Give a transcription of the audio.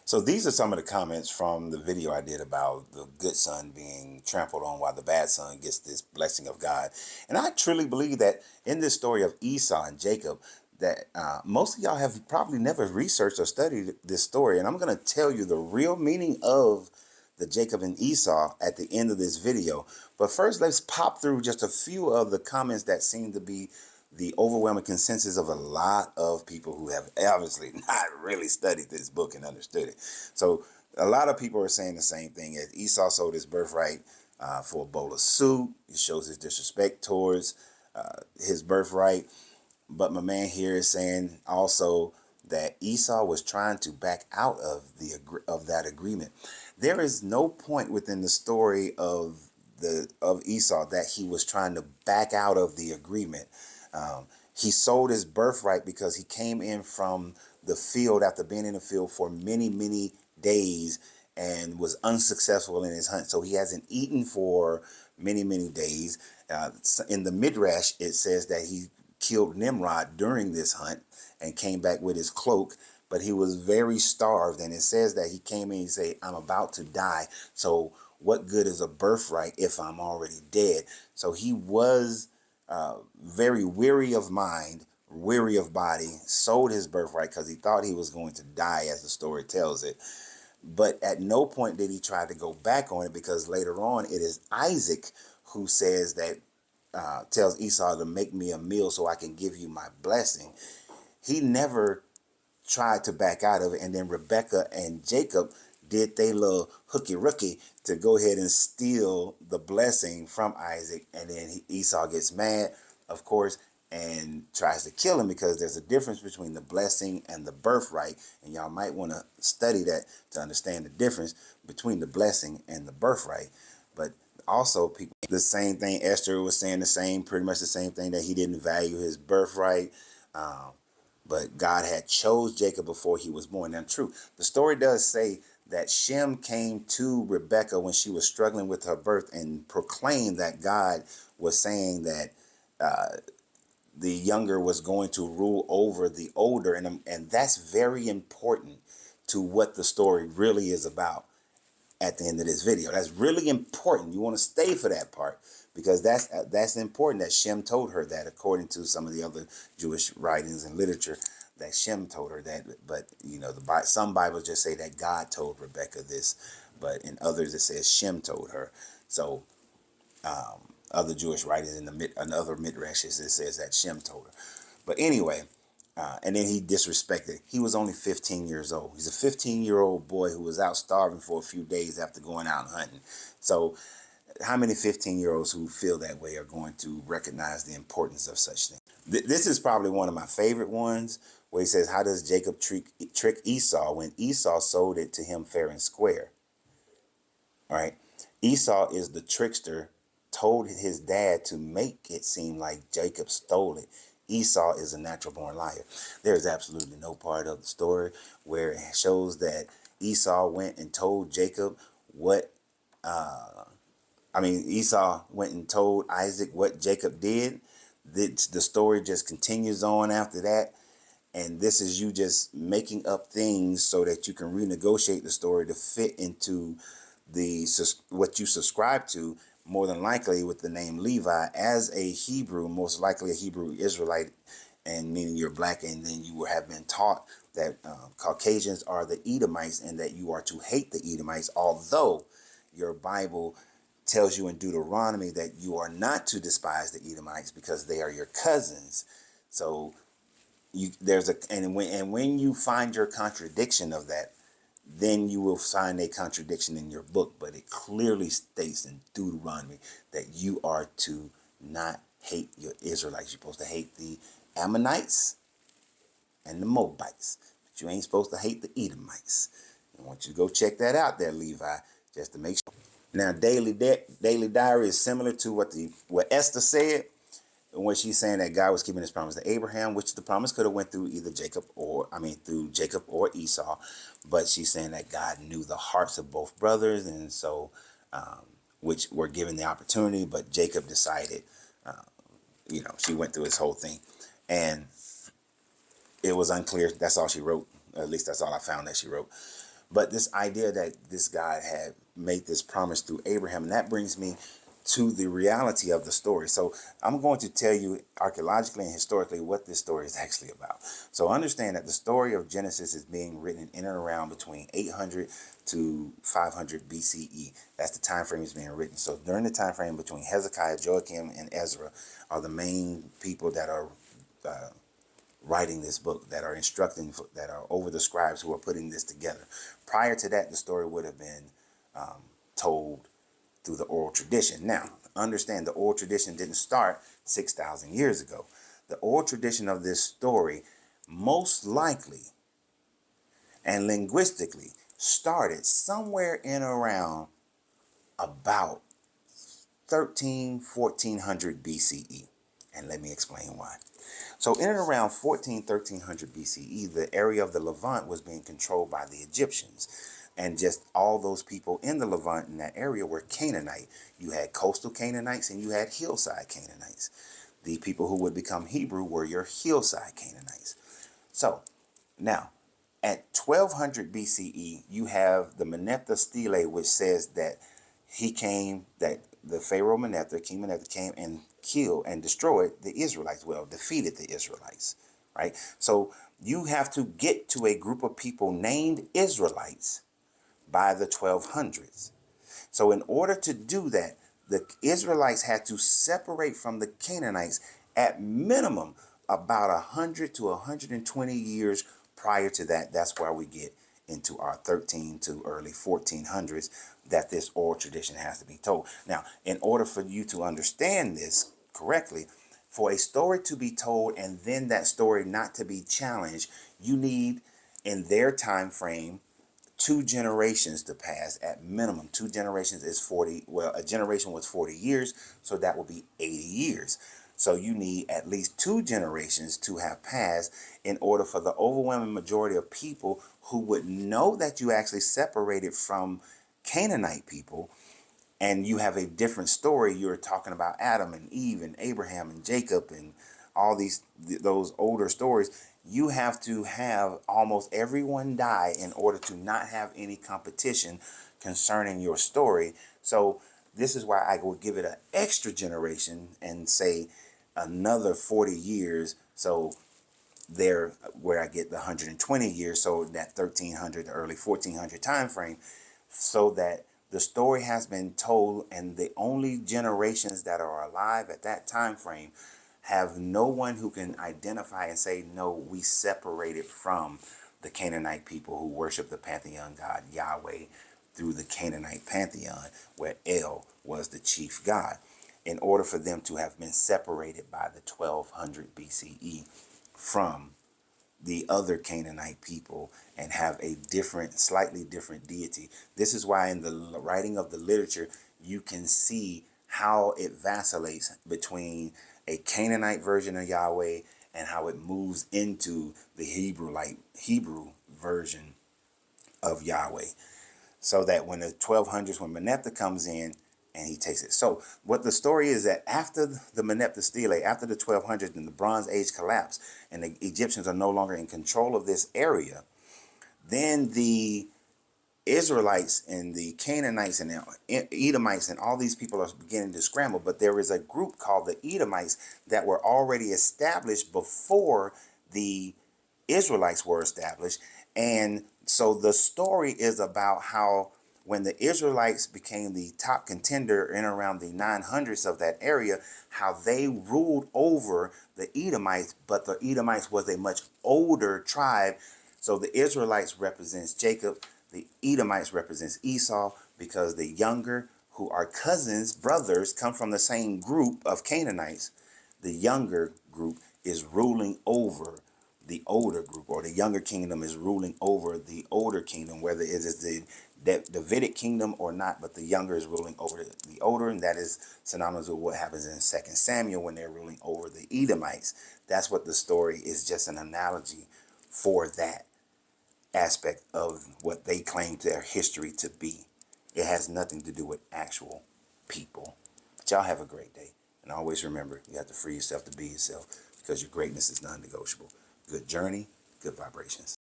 So these are some of the comments from the video I did about the good son being trampled on while the bad son gets this blessing of God. And I truly believe that in this story of Esau and Jacob, that most of y'all have probably never researched or studied this story. And I'm going to tell you the real meaning of the Jacob and Esau at the end of this video. But first, let's pop through just a few of the comments that seem to be the overwhelming consensus of a lot of people who have obviously not really studied this book and understood it. So a lot of people are saying the same thing, as Esau sold his birthright for a bowl of soup. It shows his disrespect towards his birthright. But my man here is saying also that Esau was trying to back out of that agreement. There is no point within the story of Esau that he was trying to back out of the agreement. He sold his birthright because he came in from the field after being in the field for many, many days and was unsuccessful in his hunt. So he hasn't eaten for many, many days. In the Midrash, it says that he killed Nimrod during this hunt and came back with his cloak, but he was very starved. And it says that he came in and said, I'm about to die. So what good is a birthright if I'm already dead? So he was very weary of mind, weary of body, sold his birthright because he thought he was going to die, as the story tells it. But at no point did he try to go back on it, because later on it is Isaac who says that, tells Esau to make me a meal so I can give you my blessing. He never tried to back out of it. And then Rebecca and Jacob did they little hooky rookie to go ahead and steal the blessing from Isaac. And then Esau gets mad, of course, and tries to kill him, because there's a difference between the blessing and the birthright. And y'all might want to study that to understand the difference between the blessing and the birthright. But also, people, the same thing, Esther was saying pretty much the same thing, that he didn't value his birthright. But God had chose Jacob before he was born. Now, true, the story does say that Shem came to Rebekah when she was struggling with her birth and proclaimed that God was saying that the younger was going to rule over the older. And that's very important to what the story really is about at the end of this video. That's really important. You want to stay for that part, because that's important, that Shem told her that, according to some of the other Jewish writings and literature, that Shem told her that. But you know, some Bibles just say that God told Rebecca this, but in others it says Shem told her. So other Jewish writings in other midrashes, it says that Shem told her. But anyway, and then he disrespected. He was only 15 years old. He's a 15-year-old boy who was out starving for a few days after going out hunting. So how many 15-year-olds who feel that way are going to recognize the importance of such things? This is probably one of my favorite ones, where he says, how does Jacob trick Esau when Esau sold it to him fair and square? All right. Esau is the trickster, told his dad to make it seem like Jacob stole it. Esau is a natural born liar. There is absolutely no part of the story where it shows that Esau went and told Jacob what, Esau went and told Isaac what Jacob did. The story just continues on after that. And this is you just making up things so that you can renegotiate the story to fit into what you subscribe to, more than likely with the name Levi. As a Hebrew, most likely a Hebrew Israelite, and meaning you're black, and then you have been taught that Caucasians are the Edomites and that you are to hate the Edomites, although your Bible tells you in Deuteronomy that you are not to despise the Edomites because they are your cousins. So when you find your contradiction of that, then you will find a contradiction in your book. But it clearly states in Deuteronomy that you are to not hate your Israelites. You're supposed to hate the Ammonites and the Moabites, but you ain't supposed to hate the Edomites. I want you to go check that out there, Levi, just to make sure. Now, daily diary is similar to what Esther said, when she's saying that God was keeping his promise to Abraham, which the promise could have went through either through Jacob or Esau. But she's saying that God knew the hearts of both brothers, and so, which were given the opportunity, but Jacob decided, she went through his whole thing, and it was unclear. That's all she wrote. At least that's all I found that she wrote. But this idea that this God had made this promise through Abraham, and that brings me to the reality of the story. So I'm going to tell you archaeologically and historically what this story is actually about. So understand that the story of Genesis is being written in and around between 800 to 500 BCE. That's the time frame it's being written. So during the time frame between Hezekiah, Joachim, and Ezra are the main people that are writing this book, that are instructing, that are over the scribes who are putting this together. Prior to that, the story would have been told through the oral tradition. Now, understand the oral tradition didn't start 6,000 years ago. The oral tradition of this story most likely and linguistically started somewhere in around about 1400 BCE. And let me explain why. So in and around 1300 BCE, the area of the Levant was being controlled by the Egyptians. And just all those people in the Levant in that area were Canaanite. You had coastal Canaanites and you had hillside Canaanites. The people who would become Hebrew were your hillside Canaanites. So now, at 1200 BCE, you have the Merneptah stele, which says that that the Pharaoh Merneptah, King Merneptah, came and killed and destroyed the Israelites. Well, defeated the Israelites, right? So you have to get to a group of people named Israelites by the 1200s. So in order to do that, the Israelites had to separate from the Canaanites at minimum about 100 to 120 years prior to that. That's why we get into our 13 to early 1400s that this oral tradition has to be told. Now, in order for you to understand this correctly, for a story to be told and then that story not to be challenged, you need, in their time frame, 2 generations to pass at minimum. 2 generations is 40. Well, a generation was 40 years, so that would be 80 years. So you need at least 2 generations to have passed in order for the overwhelming majority of people who would know that you actually separated from Canaanite people and you have a different story. You're talking about Adam and Eve and Abraham and Jacob and all those older stories. You have to have almost everyone die in order to not have any competition concerning your story. So this is why I would give it an extra generation and say another 40 years. So there where I get the 120 years, so that 1300 to early 1400 time frame, so that the story has been told and the only generations that are alive at that time frame have no one who can identify and say, no, we separated from the Canaanite people who worship the pantheon god Yahweh through the Canaanite pantheon, where El was the chief god, in order for them to have been separated by the 1200 BCE from the other Canaanite people and have a different, slightly different deity. This is why in the writing of the literature, you can see how it vacillates between a Canaanite version of Yahweh and how it moves into the Hebrew version of Yahweh. So that when the 1200s, when Merneptah comes in and he takes it. So what the story is that after the Merneptah stele, after the 1200s and the Bronze Age collapsed and the Egyptians are no longer in control of this area, then the Israelites and the Canaanites and the Edomites and all these people are beginning to scramble. But there is a group called the Edomites that were already established before the Israelites were established. And so the story is about how when the Israelites became the top contender in around the 900s of that area, how they ruled over the Edomites, but the Edomites was a much older tribe. So the Israelites represents Jacob, the Edomites represents Esau, because the younger, who are cousins, brothers, come from the same group of Canaanites. The younger group is ruling over the older group, or the younger kingdom is ruling over the older kingdom, whether it is the Davidic kingdom or not, but the younger is ruling over the older, and that is synonymous with what happens in 2 Samuel when they're ruling over the Edomites. That's what the story is, just an analogy for that aspect of what they claim their history to be. It has nothing to do with actual people. But y'all have a great day. And always remember, you have to free yourself to be yourself because your greatness is non-negotiable. Good journey, good vibrations.